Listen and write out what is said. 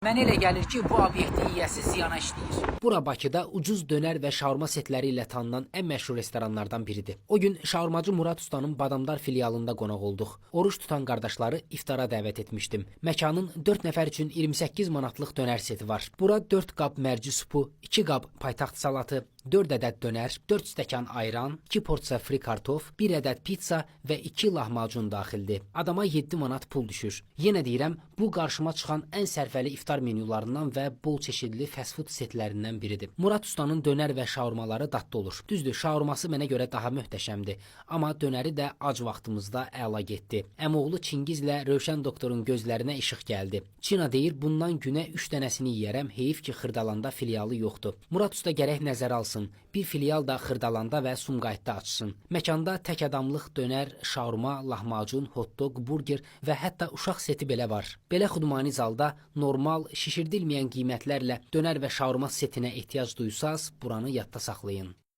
Mənə elə gəlir ki, bu obyekti yiyəsi ziyana işləyir. Bura Bakıda ucuz dönər və şaurma setləri ilə tanınan ən məşhur restoranlardan biridir. O gün şaurmacı Murad Ustanın Badamdar filialında qonaq olduq. Oruç tutan qardaşları iftara dəvət etmişdim. Məkanın 4 nəfər üçün 28 manatlıq dönər seti var. Bura 4 qab mərci supu, 2 qab paytaxt salatı, 4 ədəd dönər, 4 stəkan ayran, 2 porsiya fri kartof, 1 ədəd pizza və 2 lahmacun daxildir. Adama 7 manat pul düşür. Yenə deyirəm, bu qarşıma çıxan ən sərfəli iftar menyularından və bol çeşidli fast food setlərindən biridir. Murad Ustanın dönər və şaurmaları dadlı olur. Düzdür, şaurması mənə görə daha möhtəşəmdir. Amma dönəri də ac vaxtımızda əla getdi. Əmoğlu Çingizlə Rövşən doktorun gözlərinə işıq gəldi. Çina deyir, bundan günə 3 dənəsini yeyərəm, heyif ki, Xırdalanda filialı yoxdur. Murad Usta gərək nəzərə alsın. Bir filial da Xırdalanda və Sumqayıtda açsın. Məkanda tək adamlıq dönər, şaurma, lahmacun, hot-dog, burger və hətta uşaq seti belə var. Belə xudmani zalda normal, şişirdilməyən qiymətlərlə dönər və şaurma setinə ehtiyac duysaz, buranı yadda saxlayın.